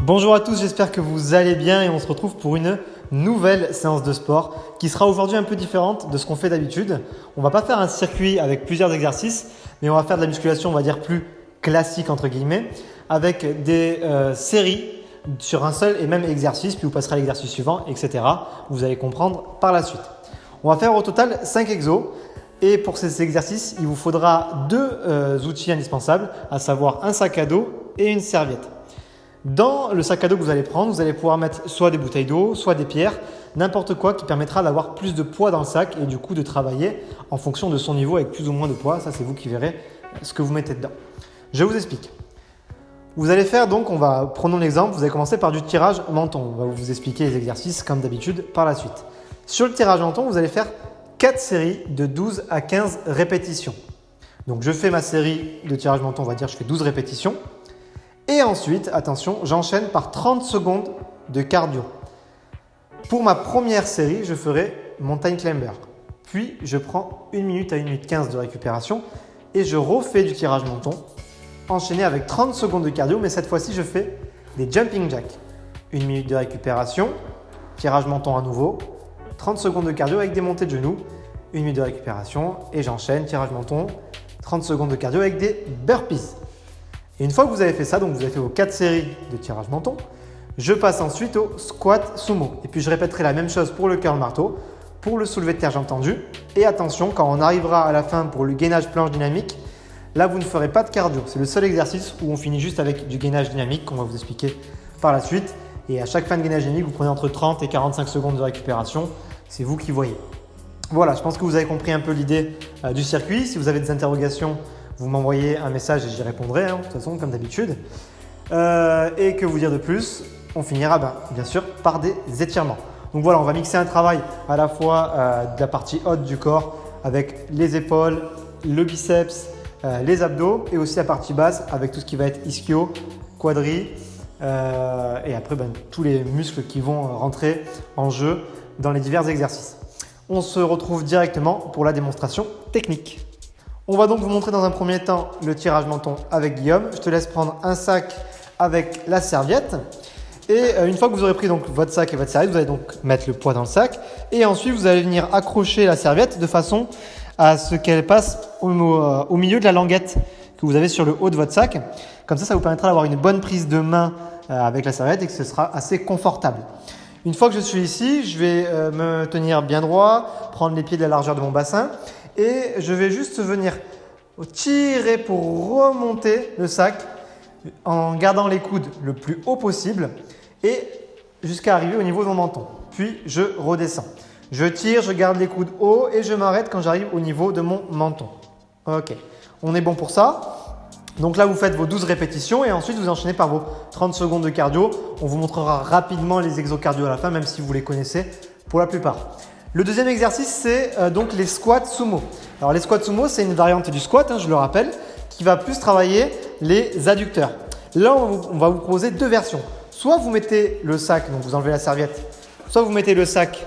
Bonjour à tous, j'espère que vous allez bien et on se retrouve pour une nouvelle séance de sport qui sera aujourd'hui un peu différente de ce qu'on fait d'habitude. On va pas faire un circuit avec plusieurs exercices, mais on va faire de la musculation, on va dire plus classique entre guillemets, avec des séries sur un seul et même exercice, puis vous passerez à l'exercice suivant, etc. Vous allez comprendre par la suite. On va faire au total 5 exos. Et pour ces exercices, il vous faudra deux outils indispensables, à savoir un sac à dos et une serviette. Dans le sac à dos que vous allez prendre, vous allez pouvoir mettre soit des bouteilles d'eau, soit des pierres, n'importe quoi qui permettra d'avoir plus de poids dans le sac et du coup de travailler en fonction de son niveau avec plus ou moins de poids. Ça, c'est vous qui verrez ce que vous mettez dedans. Je vous explique. Vous allez faire donc, prenons l'exemple, vous allez commencer par du tirage menton. On va vous expliquer les exercices comme d'habitude par la suite. Sur le tirage menton, vous allez faire 4 séries de 12 à 15 répétitions. Donc je fais ma série de tirage menton, on va dire je fais 12 répétitions. Et ensuite, attention, j'enchaîne par 30 secondes de cardio. Pour ma première série, je ferai montagne climber. Puis je prends 1 minute à 1 minute 15 de récupération et je refais du tirage menton, enchaîné avec 30 secondes de cardio, mais cette fois-ci je fais des jumping jacks. 1 minute de récupération, tirage menton à nouveau, 30 secondes de cardio avec des montées de genoux, 1 minute de récupération et j'enchaîne, tirage menton, 30 secondes de cardio avec des burpees. Et une fois que vous avez fait ça, donc vous avez fait vos 4 séries de tirage menton, je passe ensuite au squat sumo. Et puis je répéterai la même chose pour le curl marteau, pour le soulevé de terre j'ai entendu. Et attention, quand on arrivera à la fin pour le gainage planche dynamique, là vous ne ferez pas de cardio. C'est le seul exercice où on finit juste avec du gainage dynamique qu'on va vous expliquer par la suite. Et à chaque fin de gainage dynamique, vous prenez entre 30 et 45 secondes de récupération. C'est vous qui voyez. Voilà, je pense que vous avez compris un peu l'idée du circuit. Si vous avez des interrogations, vous m'envoyez un message et j'y répondrai, de toute façon, comme d'habitude. Et que vous dire de plus? On finira bien sûr par des étirements. Donc voilà, on va mixer un travail à la fois de la partie haute du corps avec les épaules, le biceps, les abdos et aussi la partie basse avec tout ce qui va être ischio, quadri et après tous les muscles qui vont rentrer en jeu dans les divers exercices. On se retrouve directement pour la démonstration technique. On va donc vous montrer dans un premier temps le tirage menton avec Guillaume. Je te laisse prendre un sac avec la serviette. Et une fois que vous aurez pris donc votre sac et votre serviette, vous allez donc mettre le poids dans le sac. Et ensuite, vous allez venir accrocher la serviette de façon à ce qu'elle passe au milieu de la languette que vous avez sur le haut de votre sac. Comme ça vous permettra d'avoir une bonne prise de main avec la serviette et que ce sera assez confortable. Une fois que je suis ici, je vais me tenir bien droit, prendre les pieds de la largeur de mon bassin et je vais juste venir tirer pour remonter le sac en gardant les coudes le plus haut possible et jusqu'à arriver au niveau de mon menton. Puis je redescends. Je tire, je garde les coudes hauts et je m'arrête quand j'arrive au niveau de mon menton. Ok, on est bon pour ça. Donc là, vous faites vos 12 répétitions et ensuite vous enchaînez par vos 30 secondes de cardio. On vous montrera rapidement les exos cardio à la fin, même si vous les connaissez pour la plupart. Le deuxième exercice, c'est donc les squats sumo. Alors les squats sumo, c'est une variante du squat, je le rappelle, qui va plus travailler les adducteurs. Là, on va vous proposer deux versions. Soit vous mettez le sac, donc vous enlevez la serviette, soit vous mettez le sac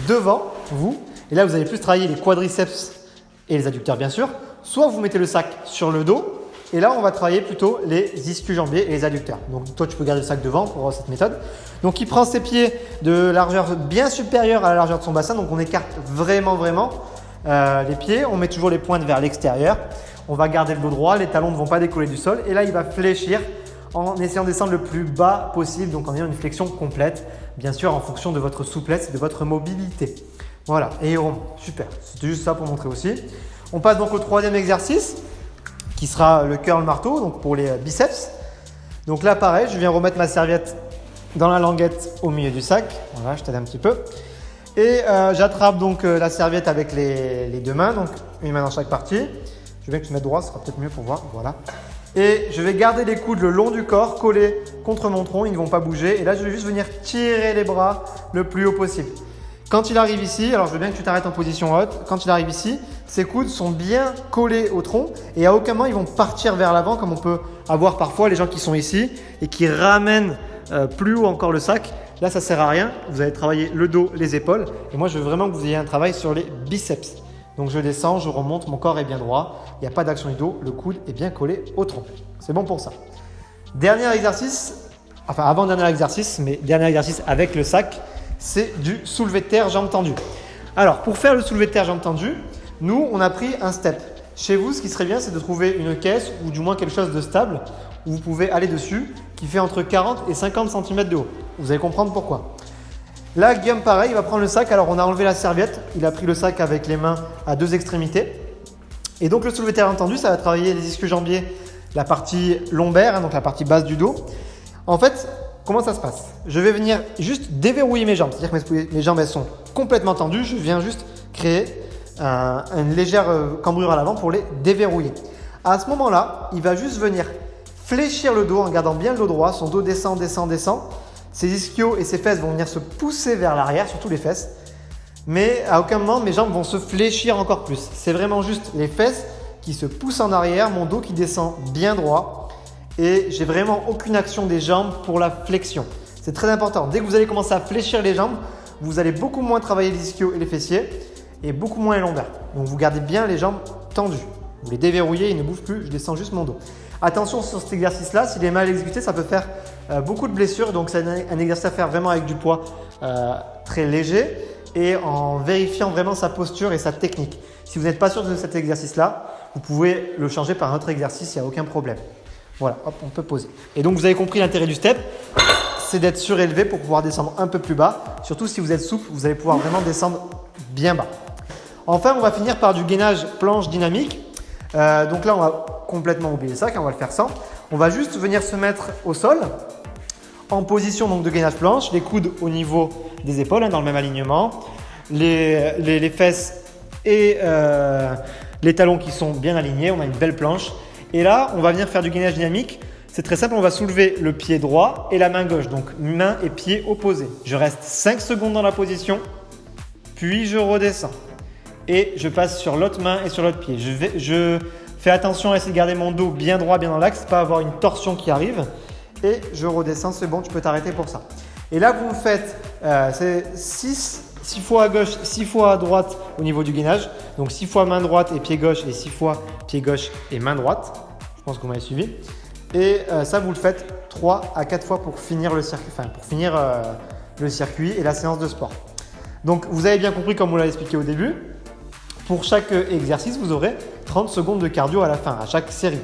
devant vous. Et là, vous allez plus travailler les quadriceps et les adducteurs, bien sûr. Soit vous mettez le sac sur le dos. Et là, on va travailler plutôt les ischio-jambiers et les adducteurs. Donc toi, tu peux garder le sac devant pour cette méthode. Donc il prend ses pieds de largeur bien supérieure à la largeur de son bassin. Donc on écarte vraiment les pieds. On met toujours les pointes vers l'extérieur. On va garder le dos droit. Les talons ne vont pas décoller du sol. Et là, il va fléchir en essayant de descendre le plus bas possible. Donc en ayant une flexion complète. Bien sûr, en fonction de votre souplesse et de votre mobilité. Voilà. Et on remonte. Super. C'était juste ça pour montrer aussi. On passe donc au troisième exercice, qui sera le curl marteau, donc pour les biceps. Donc là, pareil, je viens remettre ma serviette dans la languette au milieu du sac. Voilà, je t'aide un petit peu. Et j'attrape donc la serviette avec les deux mains, donc une main dans chaque partie. Je vais bien que tu mettes droit, ce sera peut-être mieux pour voir. Voilà. Et je vais garder les coudes le long du corps, collés contre mon tronc, ils ne vont pas bouger. Et là, je vais juste venir tirer les bras le plus haut possible. Quand il arrive ici, alors je veux bien que tu t'arrêtes en position haute. Quand il arrive ici, ses coudes sont bien collés au tronc et à aucun moment ils vont partir vers l'avant comme on peut avoir parfois les gens qui sont ici et qui ramènent plus haut encore le sac. Là, ça ne sert à rien. Vous allez travailler le dos, les épaules. Et moi, je veux vraiment que vous ayez un travail sur les biceps. Donc, je descends, je remonte, mon corps est bien droit. Il n'y a pas d'action du dos, le coude est bien collé au tronc. C'est bon pour ça. Dernier exercice, enfin avant-dernier exercice, mais dernier exercice avec le sac, c'est du soulevé de terre jambes tendues. Alors pour faire le soulevé de terre jambes tendues, nous on a pris un step. Chez vous, ce qui serait bien, c'est de trouver une caisse ou du moins quelque chose de stable où vous pouvez aller dessus qui fait entre 40 et 50 cm de haut. Vous allez comprendre pourquoi. Là, Guillaume, pareil, il va prendre le sac. Alors on a enlevé la serviette, il a pris le sac avec les mains à deux extrémités. Et donc le soulevé de terre jambes tendues, ça va travailler les ischio-jambiers, la partie lombaire, donc la partie basse du dos. En fait, comment ça se passe? Je vais venir juste déverrouiller mes jambes, c'est-à-dire que mes jambes elles sont complètement tendues. Je viens juste créer une légère cambrure à l'avant pour les déverrouiller. À ce moment-là, il va juste venir fléchir le dos en gardant bien le dos droit. Son dos descend, descend, descend. Ses ischios et ses fesses vont venir se pousser vers l'arrière, surtout les fesses. Mais à aucun moment, mes jambes vont se fléchir encore plus. C'est vraiment juste les fesses qui se poussent en arrière, mon dos qui descend bien droit. Et j'ai vraiment aucune action des jambes pour la flexion. C'est très important. Dès que vous allez commencer à fléchir les jambes, vous allez beaucoup moins travailler les ischios et les fessiers et beaucoup moins les lombaires. Donc vous gardez bien les jambes tendues. Vous les déverrouillez, ils ne bougent plus, je descends juste mon dos. Attention sur cet exercice-là, s'il est mal exécuté, ça peut faire beaucoup de blessures. Donc c'est un exercice à faire vraiment avec du poids très léger et en vérifiant vraiment sa posture et sa technique. Si vous n'êtes pas sûr de cet exercice-là, vous pouvez le changer par un autre exercice, il n'y a aucun problème. Voilà, hop, on peut poser. Et donc vous avez compris l'intérêt du step, c'est d'être surélevé pour pouvoir descendre un peu plus bas. Surtout si vous êtes souple, vous allez pouvoir vraiment descendre bien bas. Enfin, on va finir par du gainage planche dynamique. Donc là, on va complètement oublier ça, car on va le faire sans. On va juste venir se mettre au sol en position donc, de gainage planche, les coudes au niveau des épaules, dans le même alignement, les fesses et les talons qui sont bien alignés. On a une belle planche. Et là, on va venir faire du gainage dynamique. C'est très simple, on va soulever le pied droit et la main gauche, donc main et pied opposés. Je reste 5 secondes dans la position, puis je redescends. Et je passe sur l'autre main et sur l'autre pied. Je fais attention à essayer de garder mon dos bien droit, bien dans l'axe, pas avoir une torsion qui arrive. Et je redescends, c'est bon, tu peux t'arrêter pour ça. Et là, vous faites 6 fois à gauche, 6 fois à droite au niveau du gainage. Donc 6 fois main droite et pied gauche et 6 fois pied gauche et main droite. Je pense que vous m'avez suivi. Et ça, vous le faites 3 à 4 fois pour finir le circuit et la séance de sport. Donc vous avez bien compris, comme on l'a expliqué au début, pour chaque exercice, vous aurez 30 secondes de cardio à la fin, à chaque série.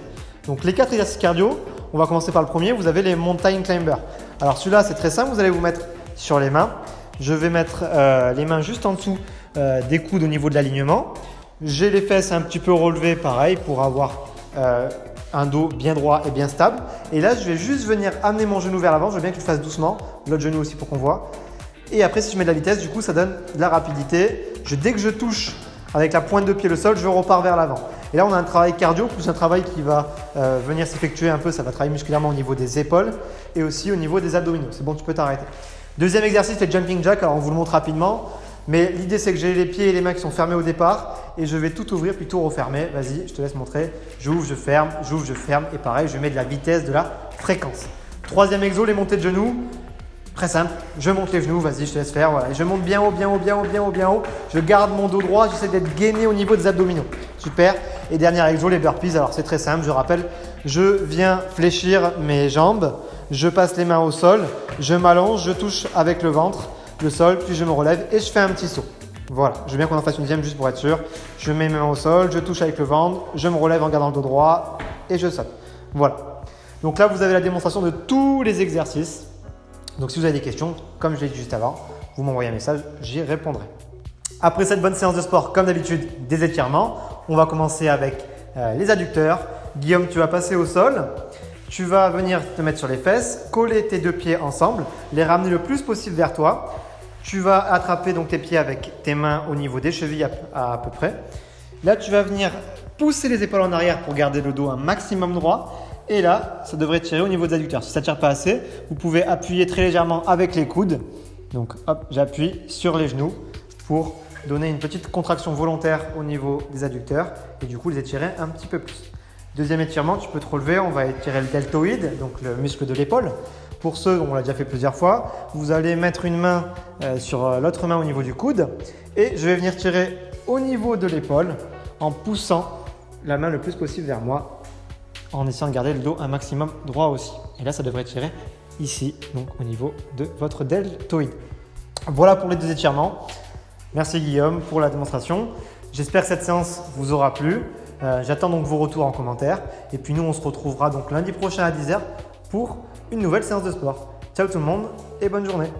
Donc les 4 exercices cardio, on va commencer par le premier. Vous avez les mountain climbers. Alors celui-là, c'est très simple. Vous allez vous mettre sur les mains. Je vais mettre les mains juste en dessous des coudes au niveau de l'alignement. J'ai les fesses un petit peu relevées, pareil, pour avoir un dos bien droit et bien stable. Et là, je vais juste venir amener mon genou vers l'avant. Je veux bien que tu le fasses doucement. L'autre genou aussi pour qu'on voit. Et après, si je mets de la vitesse, du coup, ça donne de la rapidité. Dès que je touche avec la pointe de pied le sol, je repars vers l'avant. Et là, on a un travail cardio plus un travail qui va venir s'effectuer un peu. Ça va travailler musculairement au niveau des épaules et aussi au niveau des abdominaux. C'est bon, tu peux t'arrêter. Deuxième exercice, les jumping jacks. Alors, on vous le montre rapidement. Mais l'idée, c'est que j'ai les pieds et les mains qui sont fermés au départ et je vais tout ouvrir, plutôt refermer. Vas-y, je te laisse montrer. J'ouvre, je ferme, j'ouvre, je ferme. Et pareil, je mets de la vitesse, de la fréquence. Troisième exo, les montées de genoux. Très simple, je monte les genoux, vas-y, je te laisse faire. Voilà. Et je monte bien haut, bien haut, bien haut, bien haut, bien haut. Je garde mon dos droit, j'essaie d'être gainé au niveau des abdominaux. Super. Et dernier exo, les burpees. Alors c'est très simple, je rappelle, je viens fléchir mes jambes, je passe les mains au sol, je m'allonge, je touche avec le ventre, le sol, puis je me relève et je fais un petit saut. Voilà, je veux bien qu'on en fasse une deuxième juste pour être sûr. Je mets mes mains au sol, je touche avec le ventre, je me relève en gardant le dos droit et je saute. Voilà. Donc là, vous avez la démonstration de tous les exercices. Donc si vous avez des questions, comme je l'ai dit juste avant, vous m'envoyez un message, j'y répondrai. Après cette bonne séance de sport, comme d'habitude, des étirements. On va commencer avec les adducteurs. Guillaume, tu vas passer au sol. Tu vas venir te mettre sur les fesses, coller tes deux pieds ensemble, les ramener le plus possible vers toi. Tu vas attraper donc tes pieds avec tes mains au niveau des chevilles à peu près. Là, tu vas venir pousser les épaules en arrière pour garder le dos un maximum droit. Et là, ça devrait tirer au niveau des adducteurs. Si ça ne tire pas assez, vous pouvez appuyer très légèrement avec les coudes. Donc hop, j'appuie sur les genoux pour donner une petite contraction volontaire au niveau des adducteurs et du coup les étirer un petit peu plus. Deuxième étirement, tu peux te relever, on va étirer le deltoïde, donc le muscle de l'épaule. Pour ceux, on l'a déjà fait plusieurs fois, vous allez mettre une main sur l'autre main au niveau du coude et je vais venir tirer au niveau de l'épaule en poussant la main le plus possible vers moi, en essayant de garder le dos un maximum droit aussi. Et là, ça devrait tirer ici, donc au niveau de votre deltoïde. Voilà pour les 2 étirements. Merci Guillaume pour la démonstration. J'espère que cette séance vous aura plu. J'attends donc vos retours en commentaire. Et puis nous, on se retrouvera donc lundi prochain à 10h pour une nouvelle séance de sport. Ciao tout le monde et bonne journée.